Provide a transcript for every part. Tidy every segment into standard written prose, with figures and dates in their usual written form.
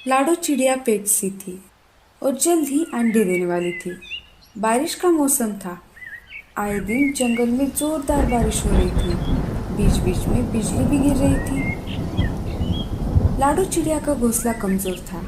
लाडो चिड़िया पेट सी थी और जल्द ही अंडे देने वाली थी। बारिश का मौसम था। आए दिन जंगल में जोरदार बारिश हो रही थी। बीच बीच में बिजली भी गिर रही थी। लाडो चिड़िया का घोंसला कमजोर था।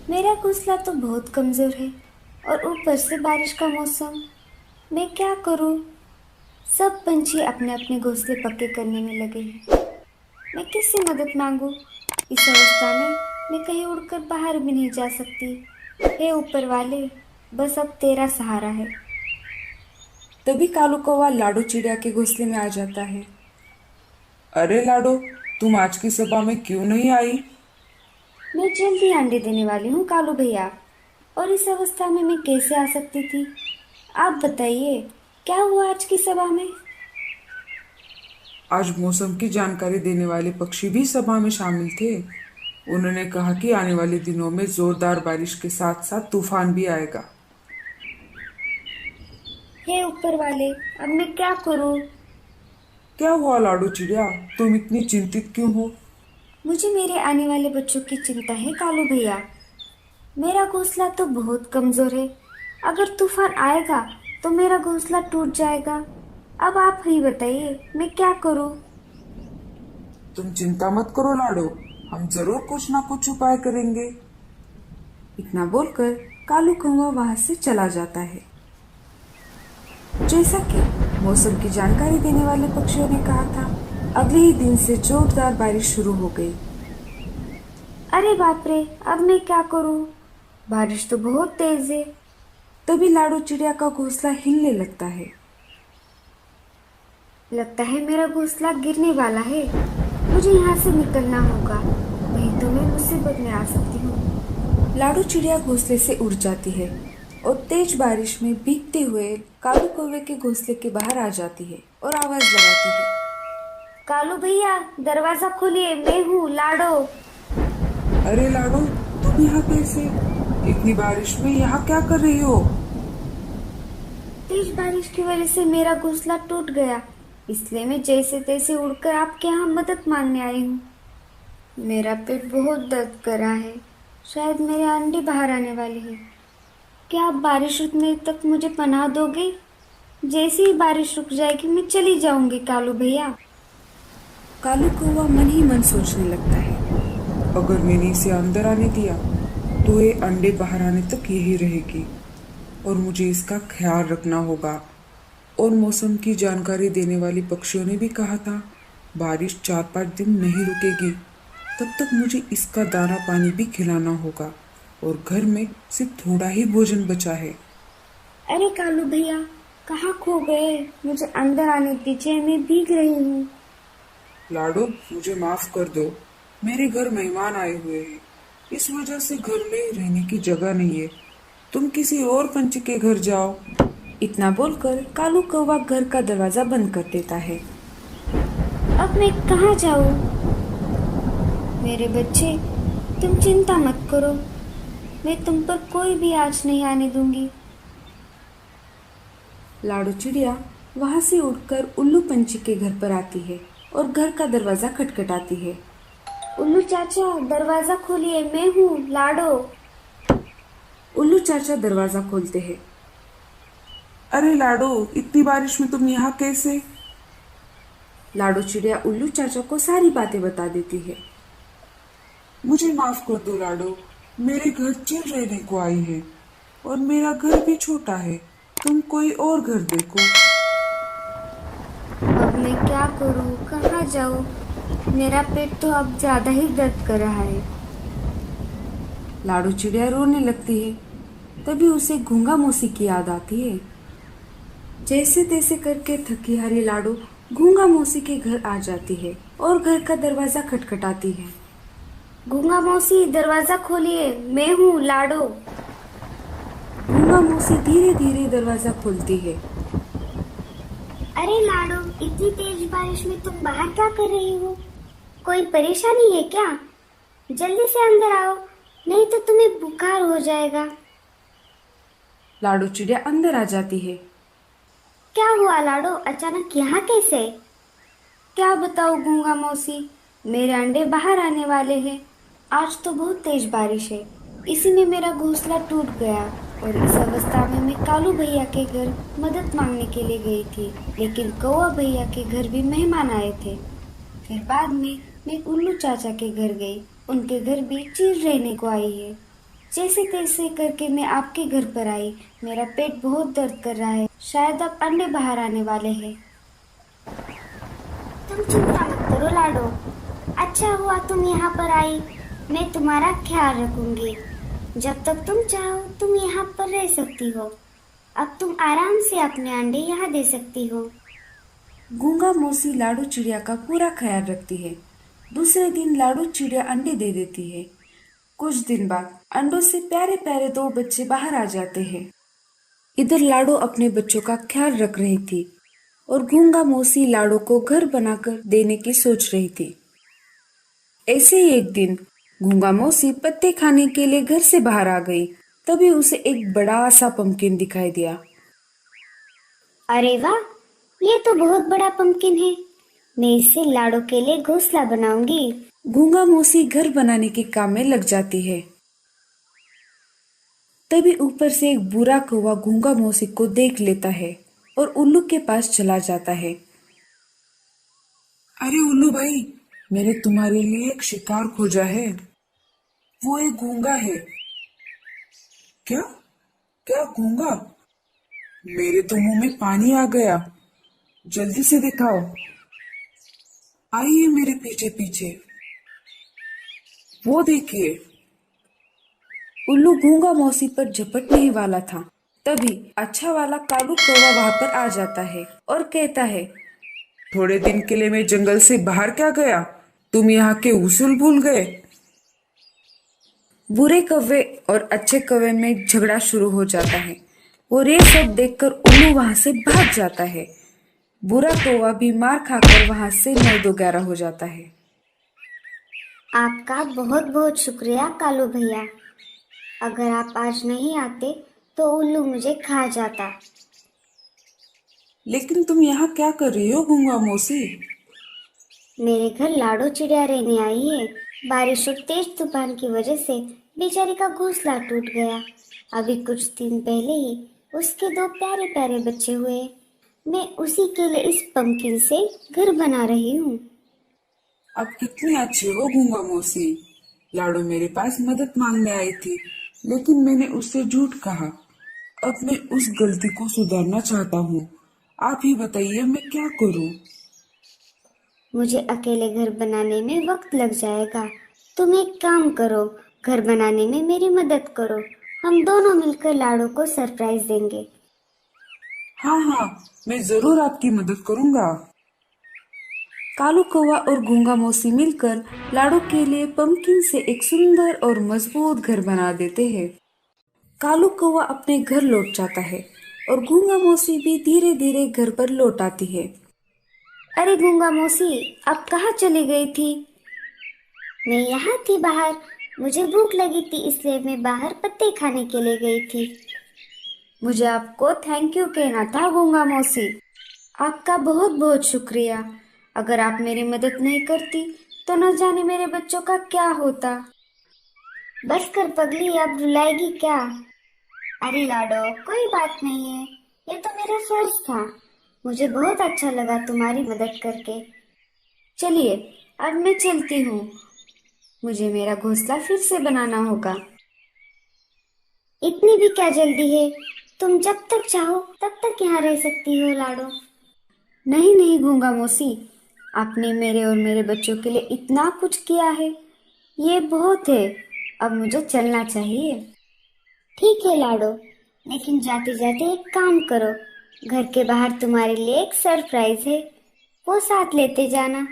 मेरा घोंसला तो बहुत कमजोर है और ऊपर से बारिश का मौसम। मैं क्या करूं? सब पंछी अपने अपने घोंसले पक्के करने में लगे हैं। मैं किससे मदद मांगू? इस अवस्था में मैं कहीं उड़कर बाहर भी नहीं जा सकती। हे ऊपर वाले, बस अब तेरा सहारा है। तभी कालू कौवा लाडो चिड़िया के घोंसले में आ जाता है। अरे लाडो, तुम आज की सभा में क्यों नहीं आई? मैं जल्द ही अंडे देने वाली हूँ कालू भैया, और इस अवस्था में मैं कैसे आ सकती थी? आप बताइए, क्या हुआ आज की सभा में? आज मौसम की जानकारी देने वाले पक्षी भी सभा में शामिल थे। उन्होंने कहा कि आने वाले दिनों में जोरदार बारिश के साथ साथ तूफान भी आएगा। हे ऊपर वाले, अब मैं क्या करूँ? क्या हुआ लाडो चिड़िया, तुम इतनी चिंतित क्यों हो? मुझे मेरे आने वाले बच्चों की चिंता है कालू भैया। मेरा घोंसला तो बहुत कमजोर है। अगर तूफान आएगा तो मेरा घोंसला टूट जाएगा। अब आप ही बताइए, मैं क्या करूं? तुम चिंता मत करो लाडो, हम जरूर कुछ ना कुछ उपाय करेंगे। इतना बोलकर कालू कौवा वहां से चला जाता है। जैसा कि मौसम की जानकारी देने वाले पक्षियों ने कहा था, अगले ही दिन से जोरदार बारिश शुरू हो गई। अरे बाप रे, अब मैं क्या करूं? बारिश तो बहुत तेज है। तभी लाडो चिड़िया का घोंसला हिलने लगता है। लगता है मेरा घोंसला गिरने वाला है। मुझे यहाँ से निकलना होगा, नहीं तो मैं मुसीबत में आ सकती हूँ। लाडो चिड़िया घोंसले से उड़ जाती है और तेज बारिश में भीगते हुए कालू कौवे के घोंसले के बाहर आ जाती है और आवाज लगाती है। कालू भैया, दरवाजा खोलिए, मैं हूँ लाडो। अरे लाडो, तुम यहाँ कैसे? इतनी बारिश में यहाँ क्या कर रही हो? तेज बारिश की वजह से मेरा घोंसला टूट गया, इसलिए मैं जैसे तैसे उड़कर आपके यहाँ मदद मांगने आई हूँ। मेरा पेट बहुत दर्द कर रहा है। शायद मेरे अंडे बाहर आने वाले हैं। क्या आप बारिश रुकने तक मुझे पनाह दोगे? जैसे ही बारिश रुक जाएगी मैं चली जाऊंगी कालू भैया। कालू कौवा मन ही मन सोचने लगता है। अगर मैंने इसे अंदर आने दिया तो ये अंडे बाहर आने तक यही रहेगी और मुझे इसका ख्याल रखना होगा। और मौसम की जानकारी देने वाली पक्षियों ने भी कहा था, बारिश 4-5 दिन नहीं रुकेगी। तब तक मुझे इसका दाना पानी भी खिलाना होगा और घर में सिर्फ थोड़ा ही भोजन बचा है। अरे कालू भैया, कहाँ खो गए? मुझे अंदर आने दीजिए, मैं भीग रही हूँ। लाडो, मुझे माफ कर दो। मेरे घर मेहमान आए हुए हैं, इस वजह से घर में रहने की जगह नहीं है। तुम किसी और पंछी के घर जाओ। इतना बोलकर कालू कौवा घर का दरवाजा बंद कर देता है। अब मैं कहाँ जाऊँ? मेरे बच्चे, तुम चिंता मत करो, मैं तुम पर कोई भी आँच नहीं आने दूंगी। लाडो चिड़िया वहां से उड़कर उल्लू पंछी के घर पर आती है और घर का दरवाजा खटखटाती है। उल्लू चाचा, दरवाजा खोलिए, मैं हूँ लाडो। उल्लू चाचा दरवाजा खोलते हैं। अरे लाडो, इतनी बारिश में तुम यहाँ कैसे? लाडो चिड़िया उल्लू चाचा को सारी बातें बता देती है। मुझे माफ कर दो लाडो, मेरे घर चिल रहने को आई है और मेरा घर भी छोटा है। तुम कोई और घर देखो। अब मैं क्या करूँ, कहाँ जाऊँ? मेरा पेट तो अब ज्यादा ही दर्द कर रहा है। लाडो चिड़िया रोने लगती है। तभी उसे गूंगा मौसी की याद आती है। जैसे तैसे करके थकी हारी लाडो गूंगा मौसी के घर आ जाती है और घर का दरवाजा खटखटाती है। गूंगा मौसी, दरवाजा खोलिए, मैं हूँ लाडो। गूंगा मौसी धीरे धीरे दरवाजा खोलती है। अरे लाडो, इतनी तेज बारिश में तुम बाहर क्या कर रही हो? कोई परेशानी है क्या? जल्दी से अंदर आओ, नहीं तो तुम्हें बुखार हो जाएगा। लाडो चिड़िया अंदर आ जाती है। क्या हुआ लाडो, अचानक यहाँ कैसे? क्या बताऊँ गूंगा मौसी, मेरे अंडे बाहर आने वाले हैं। आज तो बहुत तेज बारिश है, इसी में मेरा घोंसला टूट गया। और इस अवस्था में मैं कालू भैया के घर मदद मांगने के लिए गई थी, लेकिन कौवा भैया के घर भी मेहमान आए थे। फिर बाद में मैं उल्लू चाचा के घर गई, उनके घर भी चील रहने को आई है। जैसे तैसे करके मैं आपके घर पर आई। मेरा पेट बहुत दर्द कर रहा है, शायद अब अंडे बाहर आने वाले हैं। तुम चिंता मत करो लाडो, अच्छा हुआ तुम यहाँ पर आई। मैं तुम्हारा ख्याल रखूंगी। जब तक तुम चाहो तुम यहाँ पर रह सकती हो। अब तुम आराम से अपने अंडे यहाँ दे सकती हो। गूंगा मौसी लाडू चिड़िया का पूरा ख्याल रखती है। दूसरे दिन लाडू चिड़िया अंडे दे देती है। कुछ दिन बाद अंडों से प्यारे प्यारे दो बच्चे बाहर आ जाते हैं। इधर लाडो अपने बच्चों का ख्याल रख रही थी और गूंगा मौसी लाडो को घर बनाकर देने की सोच रही थी। ऐसे ही एक दिन गूंगा मौसी पत्ते खाने के लिए घर से बाहर आ गई। तभी उसे एक बड़ा सा पंपकिन दिखाई दिया। अरे वाह, ये तो बहुत बड़ा पंपकिन है। मैं इससे लाडो के लिए घोंसला बनाऊंगी। गूंगा मौसी घर बनाने के काम में लग जाती है। तभी ऊपर से एक बुरा कौवा गूंगा मौसी को देख लेता है और उल्लू के पास चला जाता है। अरे उल्लू भाई, मैंने तुम्हारे लिए एक शिकार खोजा है। वो एक गूंगा है। क्या? क्या गूंगा? मेरे तो मुंह में पानी आ गया। जल्दी से दिखाओ। आइए मेरे पीछे पीछे। वो देखिए। उल्लू गूंगा मौसी पर झपटने ही वाला था। तभी अच्छा वाला कालू कौवा वहां पर आ जाता है और कहता है, थोड़े दिन के लिए मैं जंगल से बाहर क्या गया? तुम यहाँ के उसूल भूल गए? बुरे कौवे और अच्छे कौवे में झगड़ा शुरू हो जाता है। और ये सब देखकर उल्लू वहां से भाग जाता है। बुरा कौवा भी मार खाकर वहां से 9-11 हो जाता है। आपका बहुत बहुत शुक्रिया कालू भैया। अगर आप आज नहीं आते तो उल्लू मुझे खा जाता। लेकिन तुम यहाँ क्या कर रही हो गूंगा मौसी? मेरे घर लाडो चिड़िया रहने आई है। बारिश और तेज तूफान की वजह से बेचारी का घोंसला टूट गया। अभी कुछ दिन पहले ही उसके दो प्यारे प्यारे बच्चे हुए। मैं उसी के लिए इस पंपकिन से घर बना रही हूँ। अब कितनी अच्छी हो गूंगा मौसी। लाडो मेरे पास मदद मांगने आई थी, लेकिन मैंने उससे झूठ कहा। अब मैं उस गलती को सुधारना चाहता हूँ। आप ही बताइए मैं क्या करूँ? मुझे अकेले घर बनाने में वक्त लग जाएगा। तुम एक काम करो, घर बनाने में मेरी मदद करो। हम दोनों मिलकर लाडो को सरप्राइज देंगे। हाँ हाँ, मैं जरूर आपकी मदद करूँगा। कालू कौवा और गूंगा मौसी मिलकर लाडो के लिए पंपकिन से एक सुंदर और मजबूत घर बना देते हैं। कालू कौवा अपने घर लौट जाता है और गूंगा मौसी भी धीरे धीरे घर पर लौट आती है। अरे गूंगा मौसी, अब कहाँ चली गई थी? मैं यहाँ थी बाहर। मुझे भूख लगी थी, इसलिए मैं बाहर पत्ते खाने के लिए गई थी। मुझे आपको थैंक यू कहना था गूंगा मौसी। आपका बहुत बहुत शुक्रिया। अगर आप मेरी मदद नहीं करती तो न जाने मेरे बच्चों का क्या होता। बस कर पगली, अब रुलाएगी क्या? अरे लाडो, कोई बात नहीं है। ये तो मेरा फर्ज था। मुझे बहुत अच्छा लगा तुम्हारी मदद करके। चलिए अब मैं चलती हूँ। मुझे मेरा घोंसला फिर से बनाना होगा। इतनी भी क्या जल्दी है? तुम जब तक चाहो तब तक यहाँ रह सकती हो लाडो। नहीं नहीं गूंगा मौसी, आपने मेरे और मेरे बच्चों के लिए इतना कुछ किया है, ये बहुत है। अब मुझे चलना चाहिए। ठीक है लाडो, लेकिन जाते जाते एक काम करो। घर के बाहर तुम्हारे लिए एक सरप्राइज है, वो साथ लेते जाना।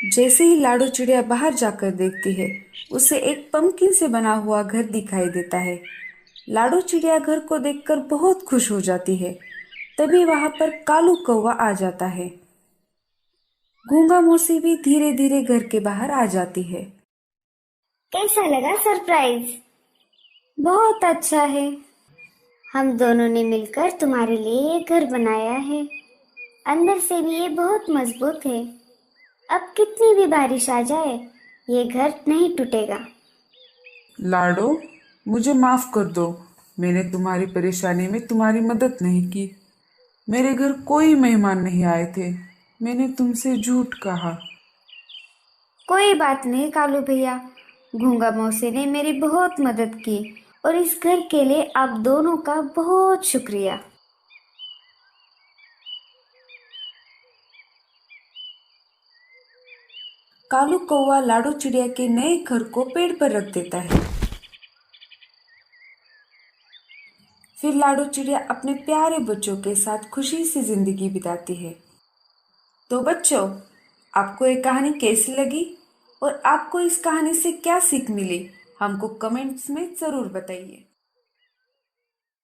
जैसे ही लाडो चिड़िया बाहर जाकर देखती है, उसे एक पंपकिन से बना हुआ घर दिखाई देता है। लाडो चिड़िया घर को देखकर बहुत खुश हो जाती है। तभी वहां पर कालू कौवा आ जाता है। गूंगा मौसी भी धीरे धीरे घर के बाहर आ जाती है। कैसा लगा सरप्राइज? बहुत अच्छा है। हम दोनों ने मिलकर तुम्हारे लिए ये घर बनाया है। अंदर से भी ये बहुत मजबूत है। अब कितनी भी बारिश आ जाए, ये घर नहीं टूटेगा। लाडो, मुझे माफ कर दो। मैंने तुम्हारी परेशानी में तुम्हारी मदद नहीं की। मेरे घर कोई मेहमान नहीं आए थे। मैंने तुमसे झूठ कहा। कोई बात नहीं कालू भैया, घूंगा मौसी ने मेरी बहुत मदद की और इस घर के लिए आप दोनों का बहुत शुक्रिया। कालू कौवा लाडो चिड़िया के नए घर को पेड़ पर रख देता है। फिर लाडो चिड़िया अपने प्यारे बच्चों के साथ खुशी से जिंदगी बिताती है। तो बच्चों, आपको ये कहानी कैसी लगी और आपको इस कहानी से क्या सीख मिली, हमको कमेंट्स में ज़रूर बताइए।